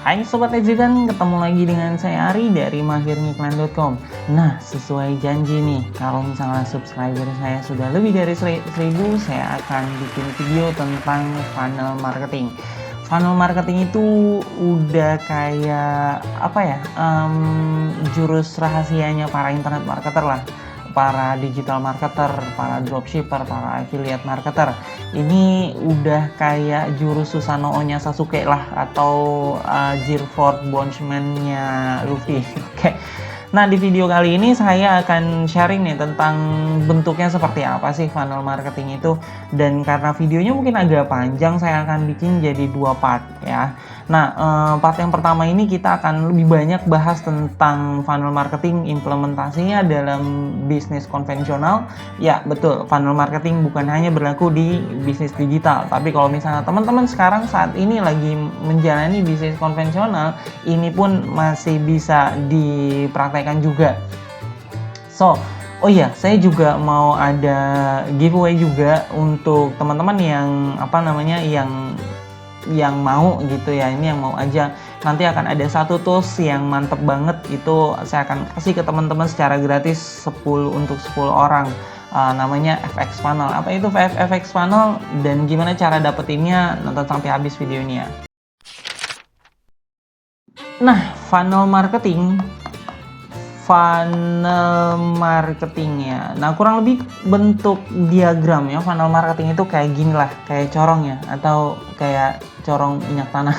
Hai Sobat Ejikan, ketemu lagi dengan saya Ari dari mahirngiklan.com. Nah, sesuai janji nih, kalau misalnya subscriber saya sudah lebih dari 1000, saya akan bikin video tentang funnel marketing. Funnel marketing itu udah kayak apa ya, jurus rahasianya para internet marketer lah, para digital marketer, para dropshipper, para affiliate marketer. Ini udah kayak jurus Susanoo-nya Sasuke lah, atau Gearford Bondsman-nya Luffy. Oke. Nah, di video kali ini saya akan sharing nih tentang bentuknya seperti apa sih funnel marketing itu. Dan karena videonya mungkin agak panjang, saya akan bikin jadi 2 part ya. Nah, part yang pertama ini kita akan lebih banyak bahas tentang funnel marketing, implementasinya dalam bisnis konvensional. Ya, betul, funnel marketing bukan hanya berlaku di bisnis digital, tapi kalau misalnya teman-teman sekarang saat ini lagi menjalani bisnis konvensional, ini pun masih bisa dipraktekkan juga. So, oh iya, saya juga mau ada giveaway juga untuk teman-teman yang yang mau gitu ya. Ini yang mau aja, nanti akan ada satu tools yang mantep banget, itu saya akan kasih ke teman-teman secara gratis 10 orang. Namanya FX Funnel. Apa itu FX Funnel dan gimana cara dapetinnya? Nonton sampai habis videonya. Nah, funnel marketingnya. Nah, kurang lebih bentuk diagramnya funnel marketing itu kayak gini lah, kayak corong ya, atau kayak corong minyak tanah.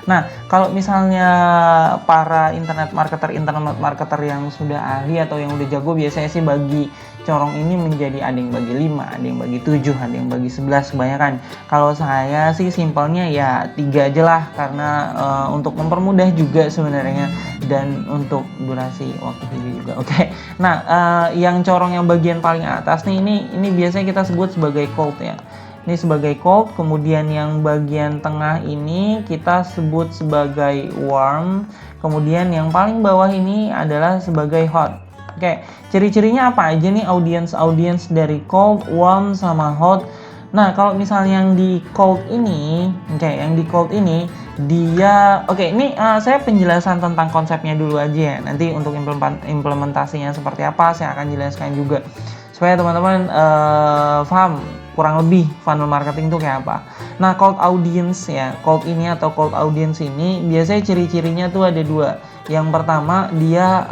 Nah, kalau misalnya para internet marketer yang sudah ahli atau yang udah jago, biasanya sih bagi corong ini menjadi ada yang bagi 5, ada yang bagi 7, ada yang bagi 11 kebanyakan. Kalau saya sih simpelnya ya 3 aja lah, karena untuk mempermudah juga sebenarnya, dan untuk durasi waktu video juga. Oke. Nah, yang corong yang bagian paling atas nih, ini biasanya kita sebut sebagai cold ya. Ini sebagai cold, kemudian yang bagian tengah ini kita sebut sebagai warm, kemudian yang paling bawah ini adalah sebagai hot. Oke, ciri-cirinya apa aja nih audience dari cold, warm, sama hot? Nah, kalau misalnya yang di cold ini, dia, ini saya penjelasan tentang konsepnya dulu aja ya. Nanti untuk implementasinya seperti apa saya akan jelaskan juga, supaya teman-teman paham kurang lebih funnel marketing itu kayak apa. Nah, cold audience ya, cold ini atau cold audience ini biasanya ciri-cirinya tuh ada 2. Yang pertama, dia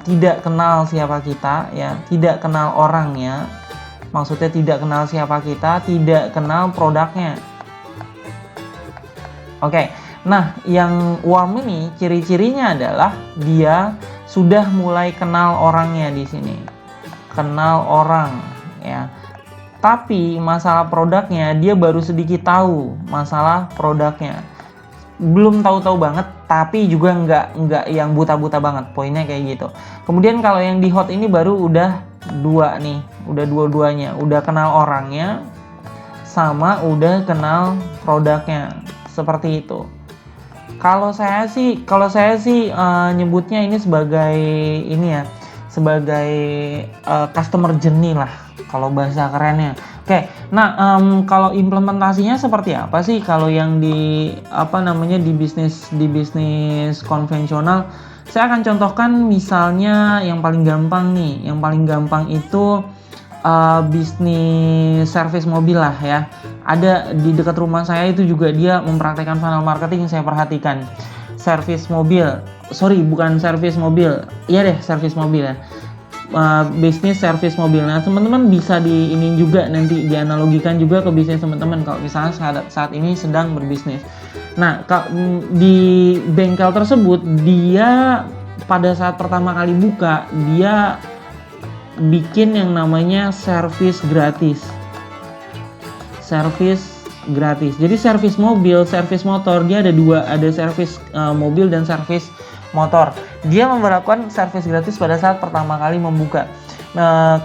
tidak kenal siapa kita ya, tidak kenal orangnya. Maksudnya tidak kenal siapa kita, tidak kenal produknya. Oke. Nah, yang warm ini ciri-cirinya adalah dia sudah mulai kenal orangnya di sini. Kenal orang ya. Tapi masalah produknya dia baru sedikit tahu masalah produknya. Belum tahu-tahu banget, tapi juga nggak yang buta-buta banget. Poinnya kayak gitu. Kemudian kalau yang di hot ini baru udah 2 nih, udah dua-duanya, udah kenal orangnya sama udah kenal produknya. Seperti itu. Kalau saya sih nyebutnya ini sebagai ini ya, sebagai customer journey lah kalau bahasa kerennya. Oke. Nah, kalau implementasinya seperti apa sih kalau yang di bisnis konvensional? Saya akan contohkan misalnya yang paling gampang nih. Yang paling gampang itu bisnis servis mobil lah ya. Ada di dekat rumah saya itu juga dia mempraktekkan funnel marketing yang saya perhatikan. Servis mobil. Sorry, bukan servis mobil. Iya deh, servis mobil ya. Bisnis servis mobil. Nah, teman-teman bisa ini juga nanti dianalogikan juga ke bisnis teman-teman kalau misalnya saat ini sedang berbisnis. Nah, di bengkel tersebut dia pada saat pertama kali buka, dia bikin yang namanya servis gratis. Jadi servis mobil, servis motor, dia ada 2, ada servis mobil dan servis motor. Dia memberlakukan servis gratis pada saat pertama kali membuka.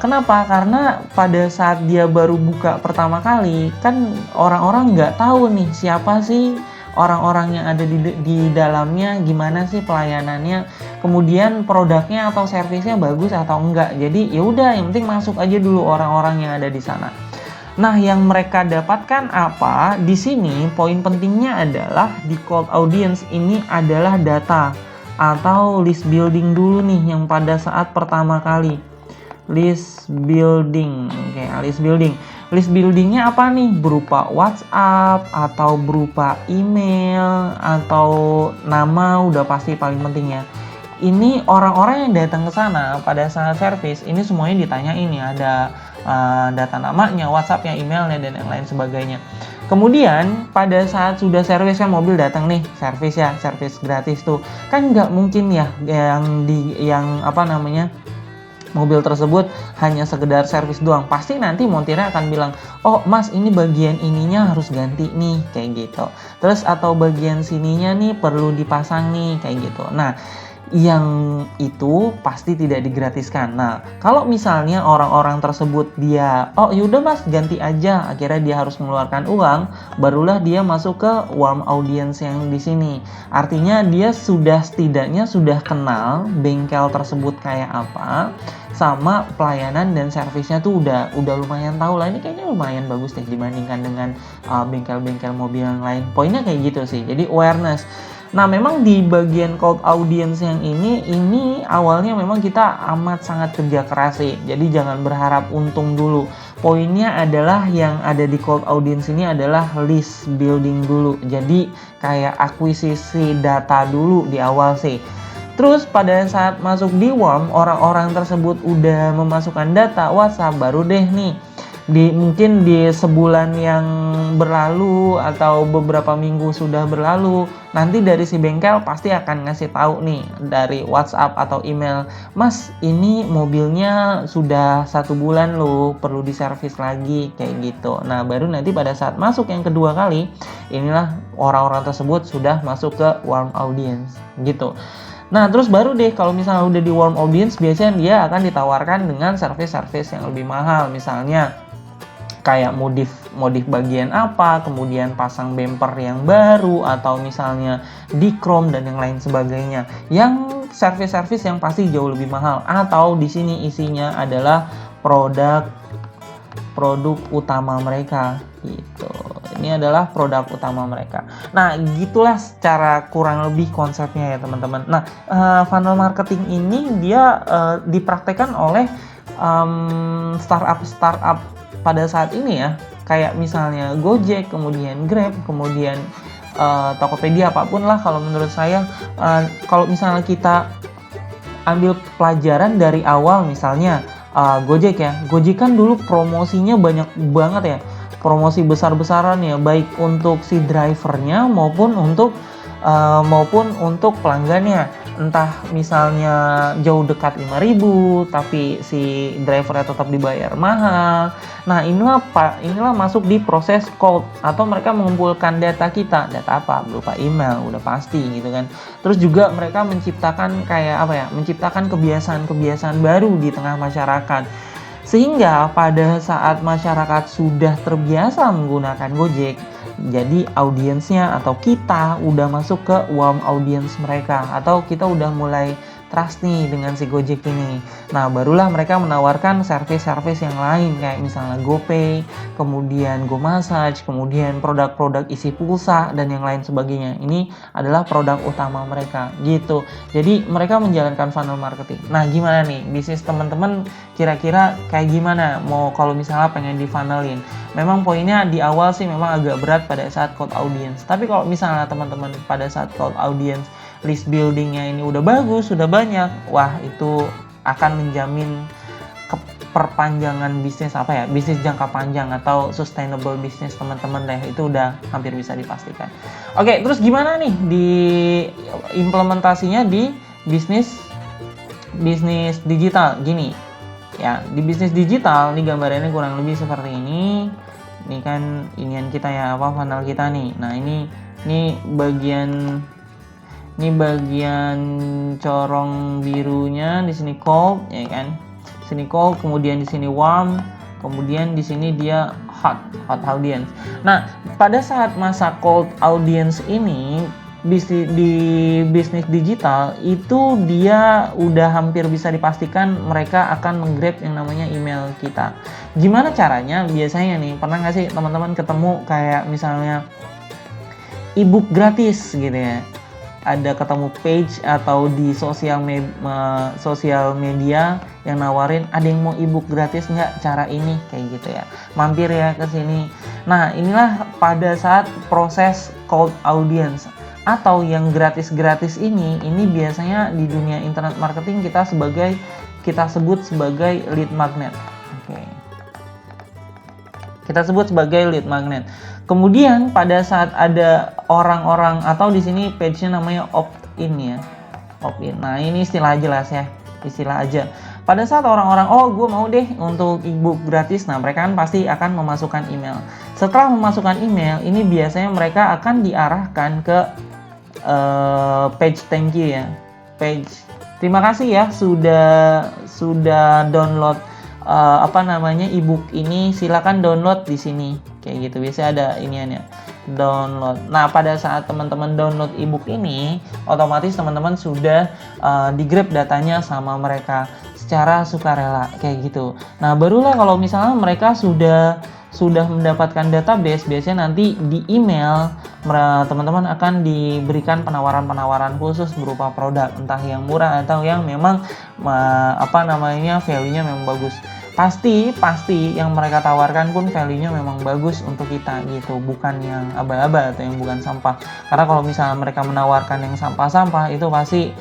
Kenapa? Karena pada saat dia baru buka pertama kali, kan orang-orang nggak tahu nih siapa sih orang-orang yang ada di dalamnya, gimana sih pelayanannya, kemudian produknya atau servisnya bagus atau enggak. Jadi ya udah, yang penting masuk aja dulu orang-orang yang ada di sana. Nah, yang mereka dapatkan apa? Di sini poin pentingnya adalah di cold audience ini adalah data atau list building dulu nih yang pada saat pertama kali. List building. Oke, list building. List buildingnya apa nih? Berupa WhatsApp atau berupa email atau nama, udah pasti paling penting ya. Ini orang-orang yang datang ke sana pada saat service ini semuanya ditanyain ya, ada data namanya, WhatsApp-nya, emailnya, dan yang lain sebagainya. Kemudian pada saat sudah service kan mobil datang nih, service ya, service gratis tuh kan nggak mungkin ya mobil tersebut hanya sekedar servis doang. Pasti nanti montirnya akan bilang, oh mas ini bagian ininya harus ganti nih, kayak gitu. Terus atau bagian sininya nih perlu dipasang nih, kayak gitu. Nah, yang itu pasti tidak digratiskan. Nah, kalau misalnya orang-orang tersebut dia, oh yaudah mas ganti aja, akhirnya dia harus mengeluarkan uang, barulah dia masuk ke warm audience yang di sini. Artinya dia setidaknya sudah kenal bengkel tersebut kayak apa, sama pelayanan dan servisnya tuh udah lumayan tahu lah, ini kayaknya lumayan bagus deh dibandingkan dengan bengkel-bengkel mobil yang lain. Poinnya kayak gitu sih. Jadi awareness. Nah, memang di bagian cold audience yang ini awalnya memang kita amat sangat kerja keras sih. Jadi jangan berharap untung dulu. Poinnya adalah yang ada di cold audience ini adalah list building dulu. Jadi kayak akuisisi data dulu di awal sih. Terus pada saat masuk di warm, orang-orang tersebut udah memasukkan data WhatsApp, baru deh nih mungkin di sebulan yang berlalu atau beberapa minggu sudah berlalu, nanti dari si bengkel pasti akan ngasih tahu nih dari WhatsApp atau email, mas ini mobilnya sudah 1 bulan loh, perlu diservis lagi, kayak gitu. Nah, baru nanti pada saat masuk yang kedua kali, inilah orang-orang tersebut sudah masuk ke warm audience gitu. Nah, terus baru deh kalau misalnya udah di warm audience, biasanya dia akan ditawarkan dengan service-service yang lebih mahal, misalnya kayak modif bagian apa, kemudian pasang bumper yang baru, atau misalnya di chrome dan yang lain sebagainya. Yang service-service yang pasti jauh lebih mahal, atau di sini isinya adalah produk utama mereka gitu. Ini adalah produk utama mereka. Nah, gitulah secara kurang lebih konsepnya ya teman-teman. Nah, funnel marketing ini dia dipraktekkan oleh startup pada saat ini ya, kayak misalnya Gojek, kemudian Grab, kemudian Tokopedia, apapun lah. Kalau menurut saya, kalau misalnya kita ambil pelajaran dari awal, misalnya Gojek ya, Gojek kan dulu promosinya banyak banget ya, promosi besar-besaran ya, baik untuk si drivernya maupun untuk pelanggannya. Entah misalnya jauh dekat 5.000 tapi si drivernya tetap dibayar mahal. Nah, inilah masuk di proses cold, atau mereka mengumpulkan data kita. Data apa? Berupa email, udah pasti gitu kan. Terus juga mereka menciptakan menciptakan kebiasaan-kebiasaan baru di tengah masyarakat. Sehingga pada saat masyarakat sudah terbiasa menggunakan Gojek, jadi audiensnya atau kita udah masuk ke warm audience mereka, atau kita udah mulai trust nih dengan si Gojek ini. Nah, barulah mereka menawarkan service-service yang lain kayak misalnya GoPay, kemudian GoMassage, kemudian produk-produk isi pulsa dan yang lain sebagainya. Ini adalah produk utama mereka gitu. Jadi mereka menjalankan funnel marketing. Nah, gimana nih bisnis teman-teman, kira-kira kayak gimana mau kalau misalnya pengen di funnelin? Memang poinnya di awal sih memang agak berat pada saat cold audience. Tapi kalau misalnya teman-teman pada saat cold audience list buildingnya ini udah bagus, sudah banyak, wah itu akan menjamin perpanjangan bisnis bisnis jangka panjang atau sustainable bisnis teman-teman deh, itu udah hampir bisa dipastikan. Oke, terus gimana nih di implementasinya di bisnis digital gini ya. Di bisnis digital nih gambarannya kurang lebih seperti ini. Ini kan inian kita ya, funnel kita nih. Nah, ini bagian corong birunya, di sini cold ya kan. Di sini cold, kemudian di sini warm, kemudian di sini dia hot audience. Nah, pada saat masa cold audience ini di bisnis digital itu dia udah hampir bisa dipastikan mereka akan menggrab yang namanya email kita. Gimana caranya? Biasanya nih, pernah nggak sih teman-teman ketemu kayak misalnya ebook gratis gitu ya, ada ketemu page atau di sosial media yang nawarin ada yang mau ebook gratis nggak cara ini kayak gitu ya, mampir ya ke sini. Nah inilah pada saat proses cold audience atau yang gratis-gratis ini biasanya di dunia internet marketing kita sebut sebagai lead magnet. Oke. Kita sebut sebagai lead magnet. Kemudian pada saat ada orang-orang atau di sini page-nya namanya opt-in ya. Opt-in. Nah, ini istilah jelas ya. Istilah aja. Pada saat orang-orang, oh gue mau deh untuk ebook gratis, nah mereka kan pasti akan memasukkan email. Setelah memasukkan email, ini biasanya mereka akan diarahkan ke page thank you ya. Page terima kasih ya sudah download ebook ini, silakan download di sini kayak gitu. Biasanya ada iniannya download. Nah pada saat teman-teman download ebook ini, otomatis teman-teman sudah di-grab datanya sama mereka secara sukarela kayak gitu. Nah barulah kalau misalnya mereka sudah mendapatkan database, biasanya nanti di email teman-teman akan diberikan penawaran-penawaran khusus berupa produk, entah yang murah atau yang memang value-nya memang bagus. Pasti yang mereka tawarkan pun value-nya memang bagus untuk kita gitu, bukan yang aba-aba atau yang bukan sampah. Karena kalau misalnya mereka menawarkan yang sampah-sampah itu pasti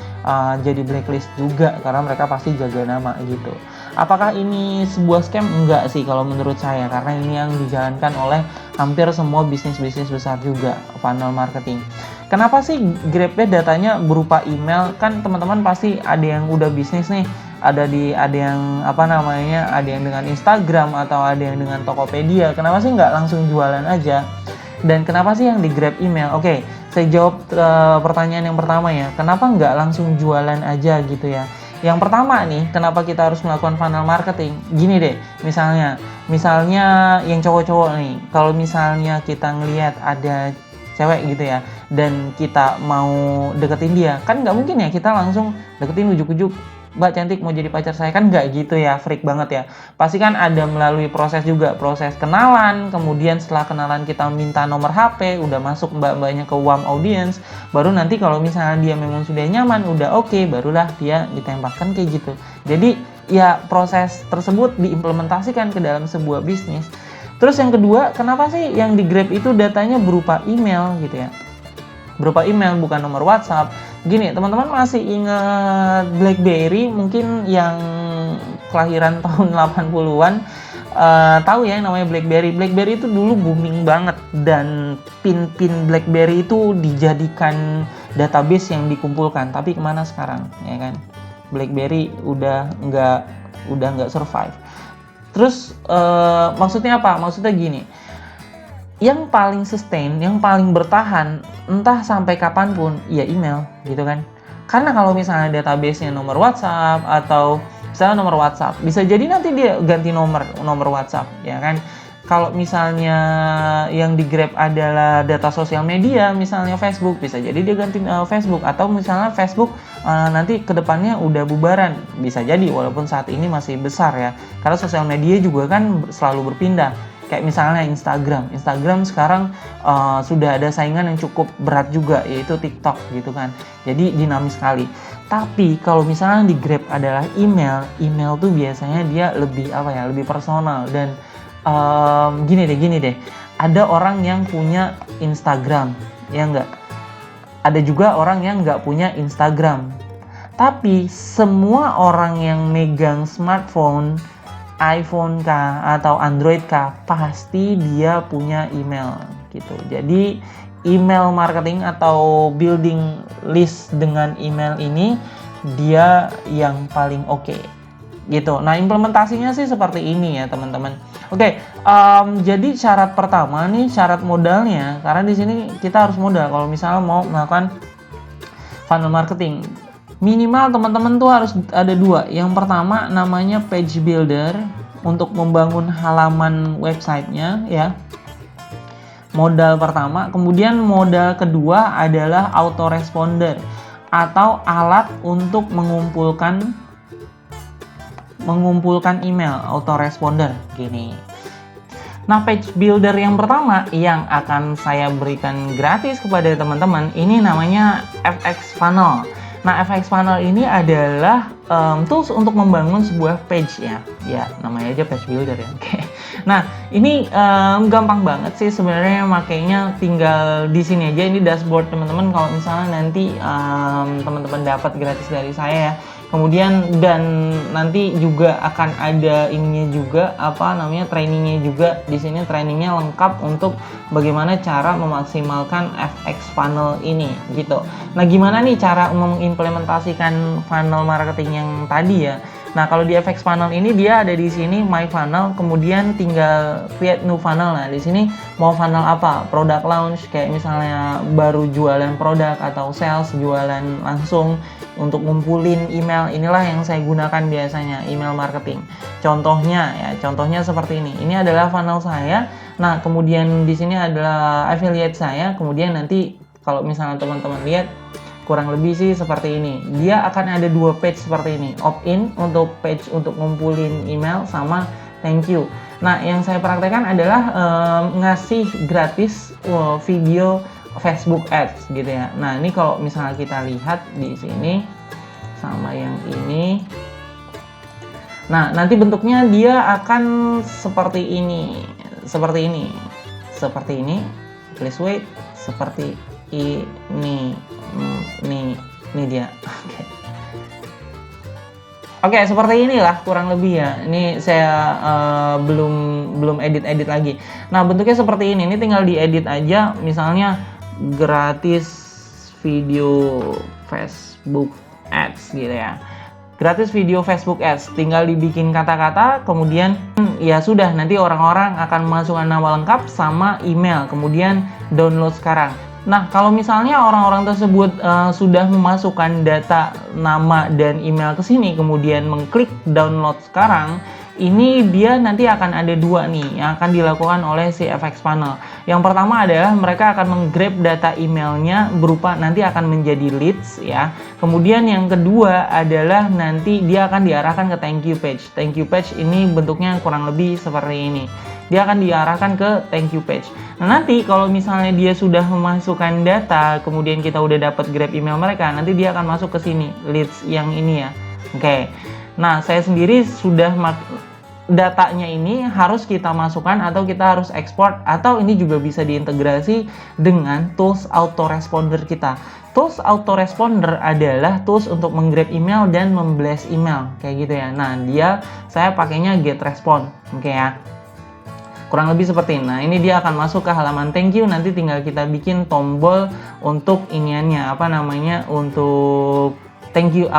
jadi blacklist juga, karena mereka pasti jaga nama gitu. Apakah ini sebuah scam? Enggak sih kalau menurut saya, karena ini yang dijalankan oleh hampir semua bisnis-bisnis besar juga, funnel marketing. Kenapa sih grabnya datanya berupa email? Kan teman-teman pasti ada yang udah bisnis nih, ada yang dengan Instagram atau ada yang dengan Tokopedia. Kenapa sih nggak langsung jualan aja? Dan kenapa sih yang di grab email? Oke, saya jawab pertanyaan yang pertama ya. Kenapa nggak langsung jualan aja gitu ya? Yang pertama nih, kenapa kita harus melakukan funnel marketing? Gini deh, misalnya yang cowok-cowok nih, kalau misalnya kita ngelihat ada cewek gitu ya, dan kita mau deketin dia, kan nggak mungkin ya kita langsung deketin ujuk-ujuk, Mbak cantik mau jadi pacar saya, kan nggak gitu ya, freak banget ya. Pasti kan ada melalui proses juga, proses kenalan, kemudian setelah kenalan kita minta nomor HP, udah masuk mbak-mbaknya ke warm audience, baru nanti kalau misalnya dia memang sudah nyaman, udah oke, barulah dia ditembakkan kayak gitu. Jadi ya proses tersebut diimplementasikan ke dalam sebuah bisnis. Terus yang kedua, kenapa sih yang di Grab itu datanya berupa email gitu ya? Berupa email, bukan nomor WhatsApp. Gini, teman-teman masih ingat BlackBerry, mungkin yang kelahiran tahun 80-an tahu ya yang namanya BlackBerry. BlackBerry itu dulu booming banget, dan pin-pin BlackBerry itu dijadikan database yang dikumpulkan. Tapi kemana sekarang, ya kan? BlackBerry udah nggak survive. Terus maksudnya apa? Maksudnya gini, yang paling sustain, yang paling bertahan entah sampai kapanpun ya email gitu kan. Karena kalau misalnya database-nya nomor WhatsApp atau misalnya nomor WhatsApp, bisa jadi nanti dia ganti nomor WhatsApp ya kan. Kalau misalnya yang di Grab adalah data sosial media, misalnya Facebook, bisa jadi dia ganti Facebook, atau misalnya Facebook nanti kedepannya udah bubaran, bisa jadi, walaupun saat ini masih besar ya, karena sosial media juga kan selalu berpindah. Kayak misalnya Instagram sekarang sudah ada saingan yang cukup berat juga, yaitu TikTok gitu kan. Jadi dinamis sekali. Tapi kalau misalnya di Grab adalah email tuh biasanya dia lebih lebih personal. Dan gini deh, ada orang yang punya Instagram, ya enggak? Ada juga orang yang nggak punya Instagram. Tapi semua orang yang megang smartphone, iPhone kah atau Android kah, pasti dia punya email gitu. Jadi email marketing atau building list dengan email ini dia yang paling oke gitu. Nah implementasinya sih seperti ini ya teman-teman. Oke, jadi syarat pertama nih, syarat modalnya, karena di sini kita harus modal kalau misalnya mau melakukan funnel marketing. Minimal teman-teman tuh harus ada dua. Yang pertama namanya page builder untuk membangun halaman websitenya ya. Modal pertama, kemudian modal kedua adalah autoresponder atau alat untuk mengumpulkan email autoresponder gini. Nah, page builder yang pertama yang akan saya berikan gratis kepada teman-teman ini namanya FX Funnel. Nah, FX Funnel ini adalah tools untuk membangun sebuah page ya. Ya, namanya aja page builder ya. Oke. Nah, ini gampang banget sih sebenarnya, makanya tinggal di sini aja. Ini dashboard teman-teman kalau misalnya nanti teman-teman dapat gratis dari saya ya. Kemudian dan nanti juga akan ada ininya juga trainingnya juga. Di sini trainingnya lengkap untuk bagaimana cara memaksimalkan FX funnel ini gitu. Nah, gimana nih cara mengimplementasikan funnel marketing yang tadi ya? Nah, kalau di FX funnel ini dia ada di sini my funnel, kemudian tinggal create new funnel. Nah, di sini mau funnel apa? Product launch kayak misalnya baru jualan produk atau sales jualan langsung untuk ngumpulin email. Inilah yang saya gunakan biasanya, email marketing. Contohnya seperti ini. Ini adalah funnel saya. Nah, kemudian di sini adalah affiliate saya. Kemudian nanti kalau misalnya teman-teman lihat kurang lebih sih seperti ini. Dia akan ada dua page seperti ini. Opt-in untuk page untuk ngumpulin email sama thank you. Nah, yang saya praktekkan adalah ngasih gratis video Facebook Ads gitu ya. Nah, ini kalau misalnya kita lihat di sini sama yang ini. Nah, nanti bentuknya dia akan seperti ini. Please wait. Seperti ini. Ini dia. Oke, seperti inilah kurang lebih ya. Ini saya belum edit lagi. Nah, bentuknya seperti ini. Ini tinggal diedit aja. Misalnya gratis video Facebook Ads gitu ya. Gratis video Facebook Ads. Tinggal dibikin kata-kata, kemudian ya sudah, nanti orang-orang akan memasukkan nama lengkap sama email, kemudian download sekarang. Nah, kalau misalnya orang-orang tersebut sudah memasukkan data nama dan email ke sini, kemudian mengklik download sekarang, ini dia nanti akan ada dua nih yang akan dilakukan oleh si FX Funnel. Yang pertama adalah mereka akan menggrab data emailnya berupa nanti akan menjadi leads ya. Kemudian yang kedua adalah nanti dia akan diarahkan ke thank you page. Thank you page ini bentuknya kurang lebih seperti ini. Dia akan diarahkan ke thank you page. Nah, nanti kalau misalnya dia sudah memasukkan data, kemudian kita udah dapat grab email mereka, nanti dia akan masuk ke sini, leads yang ini ya. Oke. Nah, saya sendiri sudah datanya ini harus kita masukkan atau kita harus ekspor, atau ini juga bisa diintegrasi dengan tools autoresponder kita. Tools autoresponder adalah tools untuk menggrab email dan memblast email kayak gitu ya. Nah, saya pakainya GetResponse. Oke ya. Kurang lebih seperti ini. Nah, ini dia akan masuk ke halaman thank you. Nanti tinggal kita bikin tombol untuk iniannya, untuk thank you,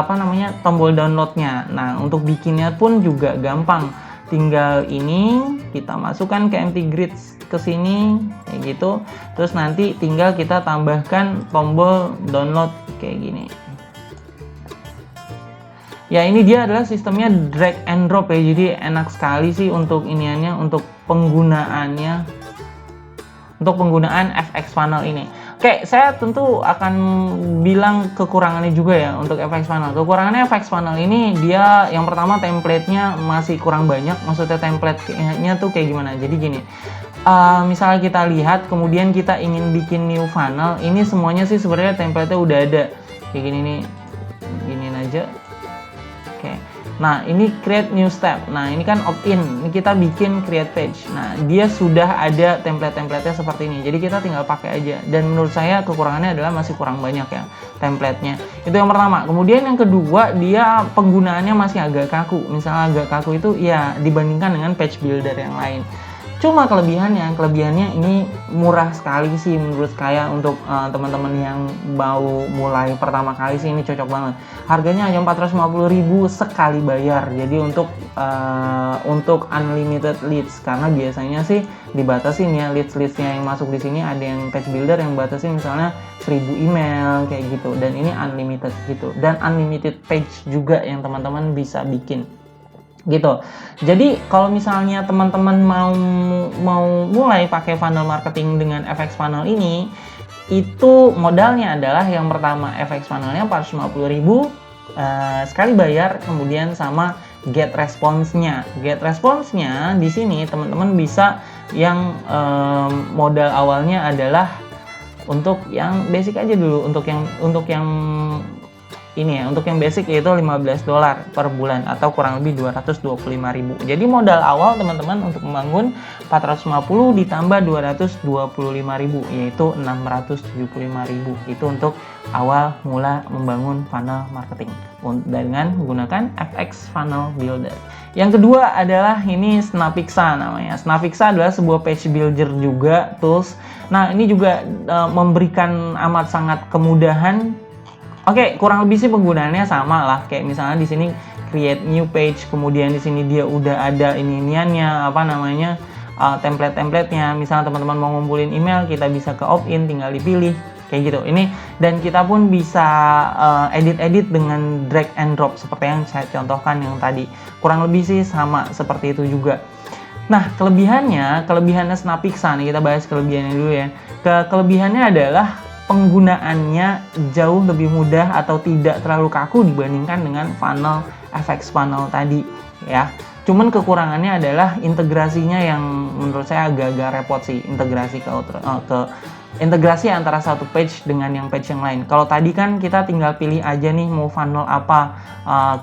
tombol downloadnya. Nah, untuk bikinnya pun juga gampang. Tinggal ini kita masukkan ke empty grid ke sini kayak gitu. Terus nanti tinggal kita tambahkan tombol download kayak gini. Ya, ini dia adalah sistemnya drag and drop ya. Jadi enak sekali sih untuk iniannya, untuk penggunaan FX Funnel ini. Oke, saya tentu akan bilang kekurangannya juga ya untuk FX Funnel. Kekurangannya FX Funnel ini dia yang pertama template-nya masih kurang banyak. Maksudnya template-nya tuh kayak gimana? Jadi gini, misalnya kita lihat kemudian kita ingin bikin new funnel, ini semuanya sih sebenarnya template-nya udah ada. Kayak gini nih, giniin aja. Oke. Nah, ini create new step. Nah, ini kan opt-in. Ini kita bikin create page. Nah, dia sudah ada template-templatenya seperti ini. Jadi kita tinggal pakai aja. Dan menurut saya kekurangannya adalah masih kurang banyak ya template-nya. Itu yang pertama. Kemudian yang kedua, dia penggunaannya masih agak kaku. Misalnya agak kaku itu ya dibandingkan dengan page builder yang lain. Cuma kelebihannya ini murah sekali sih menurut saya untuk teman-teman yang mau mulai pertama kali sih ini cocok banget. Harganya hanya 450.000 sekali bayar. Jadi untuk unlimited leads, karena biasanya sih dibatasin ya leads-leadsnya yang masuk di sini. Ada yang page builder yang batasin misalnya 1000 email kayak gitu, dan ini unlimited gitu, dan unlimited page juga yang teman-teman bisa bikin. gitu. Jadi kalau misalnya teman-teman mau mulai pakai funnel marketing dengan FX Funnel ini, itu modalnya adalah yang pertama FX Funnel-nya 450.000 sekali bayar, kemudian sama get response-nya. Get response-nya di sini teman-teman bisa yang modal awalnya adalah untuk yang basic aja dulu, untuk yang ini ya, untuk yang basic yaitu $15 per bulan atau kurang lebih 225.000. Jadi modal awal teman-teman untuk membangun 450 ditambah 225.000 yaitu 675.000. Itu untuk awal mula membangun funnel marketing dengan menggunakan FX Funnel Builder. Yang kedua adalah ini Snapixa namanya. Snapixa adalah sebuah page builder juga tools. Nah, ini juga memberikan amat sangat kemudahan. Oke, kurang lebih sih penggunaannya sama lah. Kayak misalnya di sini create new page, kemudian di sini dia udah ada iniannya, apa namanya, template-templatenya. Misalnya teman-teman mau ngumpulin email, kita bisa ke opt-in, tinggal dipilih kayak gitu. Ini dan kita pun bisa edit-edit dengan drag and drop seperti yang saya contohkan yang tadi. Kurang lebih sih sama seperti itu juga. Nah, kelebihannya Snapixa nih, kita bahas kelebihannya dulu ya. Kelebihannya adalah penggunaannya jauh lebih mudah atau tidak terlalu kaku dibandingkan dengan funnel FX Funnel tadi ya. Cuman kekurangannya adalah integrasinya yang menurut saya agak-agak repot sih, integrasi integrasi antara satu page dengan yang page yang lain. Kalau tadi kan kita tinggal pilih aja nih mau funnel apa,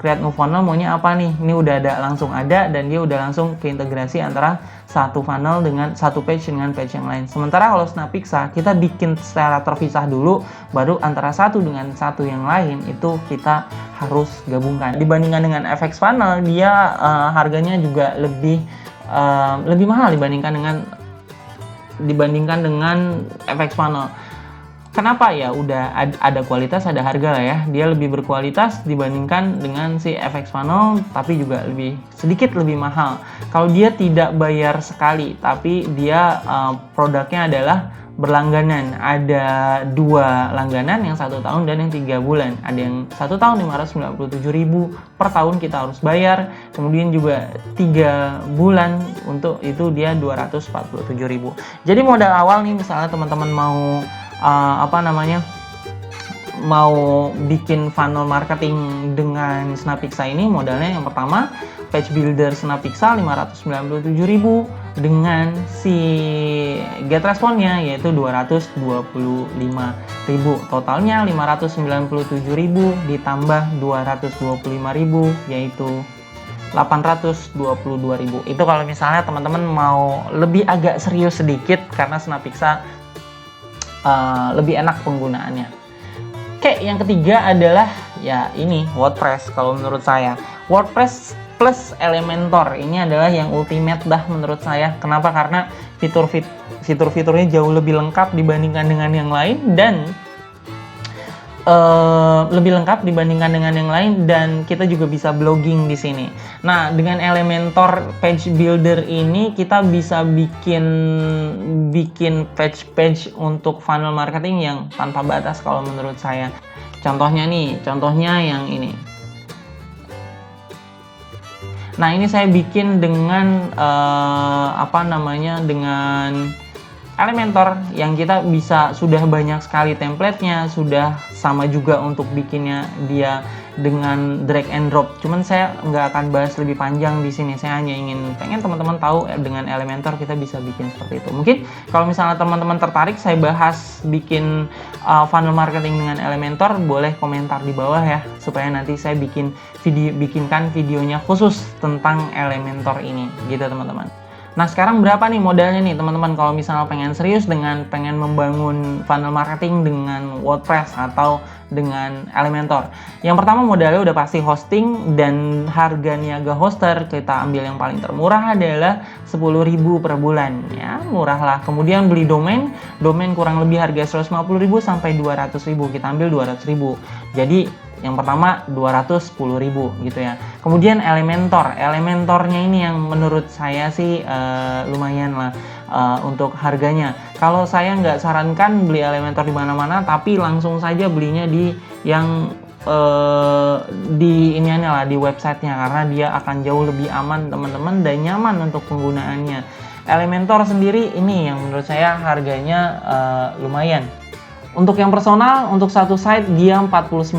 create new funnel maunya apa nih. Ini udah langsung ada dan dia udah langsung keintegrasi antara satu funnel dengan satu page dengan page yang lain. Sementara kalau Snapixa kita bikin secara terpisah dulu, baru antara satu dengan satu yang lain itu kita harus gabungkan. Dibandingkan dengan FX Funnel, dia harganya juga lebih mahal dibandingkan dengan FX Funnel. Kenapa ya? Udah ada kualitas, ada harga lah ya. Dia lebih berkualitas dibandingkan dengan si FX Funnel, tapi juga sedikit lebih mahal. Kalau dia tidak bayar sekali, tapi dia produknya adalah berlangganan. Ada 2 langganan, yang 1 tahun dan yang 3 bulan. Ada yang 1 tahun 597.000 per tahun kita harus bayar. Kemudian juga 3 bulan untuk itu dia 247.000. Jadi modal awal nih, misalnya teman-teman mau mau bikin funnel marketing dengan Snapixa ini, modalnya yang pertama page builder Snapixa 597.000 dengan si get response-nya yaitu 225.000. Totalnya 597.000 ditambah 225.000 yaitu 822.000. Itu kalau misalnya teman-teman mau lebih agak serius sedikit karena Snapixa lebih enak penggunaannya. Oke, yang ketiga adalah ya ini WordPress. Kalau menurut saya WordPress plus Elementor ini adalah yang ultimate dah menurut saya. Kenapa? Karena fitur-fiturnya jauh lebih lengkap dibandingkan dengan yang lain dan dan kita juga bisa blogging di sini. Nah, dengan Elementor Page Builder ini kita bisa bikin page untuk funnel marketing yang tanpa batas kalau menurut saya. Contohnya yang ini. Nah, ini saya bikin dengan dengan Elementor yang kita bisa sudah banyak sekali template-nya, sudah sama juga untuk bikinnya dia dengan drag and drop. Cuman saya nggak akan bahas lebih panjang di sini. Saya hanya pengen teman-teman tahu dengan Elementor kita bisa bikin seperti itu. Mungkin kalau misalnya teman-teman tertarik saya bahas bikin funnel marketing dengan Elementor, boleh komentar di bawah ya supaya nanti saya bikinkan videonya khusus tentang Elementor ini, gitu teman-teman. Nah, sekarang berapa nih modalnya nih teman-teman kalau misalnya pengen serius pengen membangun funnel marketing dengan WordPress atau dengan Elementor. Yang pertama modalnya udah pasti hosting, dan harga niaga hoster kita ambil yang paling termurah adalah 10.000 per bulan ya, murah lah. Kemudian beli domain kurang lebih harga 150.000 sampai 200.000, kita ambil 200.000. Jadi yang pertama 210.000 gitu ya. Kemudian Elementornya ini yang menurut saya sih lumayan lah untuk harganya. Kalau saya nggak sarankan beli Elementor di mana-mana, tapi langsung saja belinya di yang di iniannya lah, di websitenya, karena dia akan jauh lebih aman teman-teman dan nyaman untuk penggunaannya. Elementor sendiri ini yang menurut saya harganya lumayan. Untuk yang personal, untuk satu site dia $49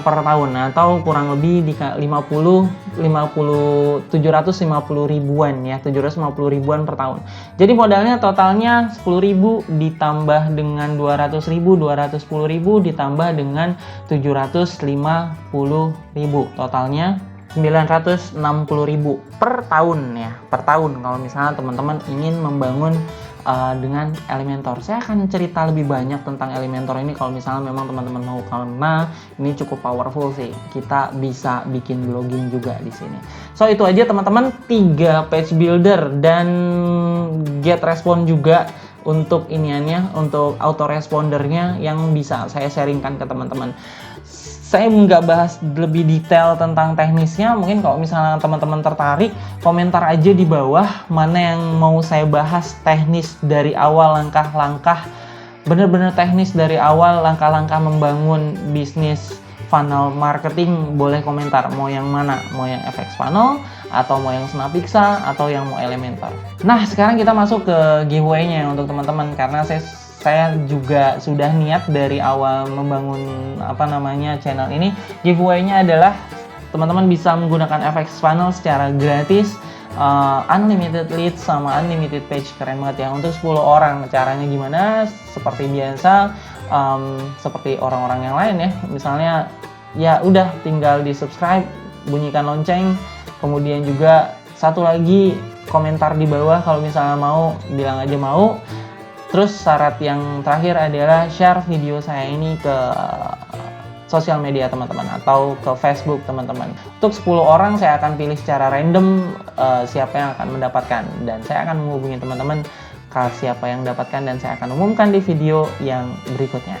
per tahun, atau kurang lebih di 750 ribuan ya, 750 ribuan per tahun. Jadi modalnya totalnya 10.000 ditambah dengan 200.000, 210.000 ditambah dengan 750.000, totalnya 960.000 per tahun ya, per tahun kalau misalnya teman-teman ingin membangun dengan Elementor. Saya akan cerita lebih banyak tentang Elementor ini kalau misalnya memang teman-teman mau, karena ini cukup powerful sih. Kita bisa bikin blogging juga di sini. So itu aja teman-teman, 3 page builder dan get respond juga untuk iniannya, untuk autorespondernya yang bisa saya sharingkan ke teman-teman. Saya nggak bahas lebih detail tentang teknisnya, mungkin kalau misalnya teman-teman tertarik, komentar aja di bawah mana yang mau saya bahas teknis dari awal, langkah-langkah, bener-bener teknis dari awal, langkah-langkah membangun bisnis funnel marketing. Boleh komentar, mau yang mana, mau yang FX Funnel, atau mau yang Snapixa, atau yang mau Elementor. Nah sekarang kita masuk ke giveaway-nya untuk teman-teman, karena saya juga sudah niat dari awal membangun channel ini. Giveaway-nya adalah teman-teman bisa menggunakan FX Funnel secara gratis, unlimited leads sama unlimited page. Keren banget ya, untuk 10 orang. Caranya gimana? Seperti biasa, seperti orang-orang yang lain ya. Misalnya ya udah tinggal di subscribe, bunyikan lonceng, kemudian juga satu lagi komentar di bawah kalau misalnya mau, bilang aja mau. Terus syarat yang terakhir adalah share video saya ini ke sosial media teman-teman, atau ke Facebook teman-teman. Untuk 10 orang saya akan pilih secara random siapa yang akan mendapatkan, dan saya akan menghubungi teman-teman siapa yang mendapatkan, dan saya akan umumkan di video yang berikutnya.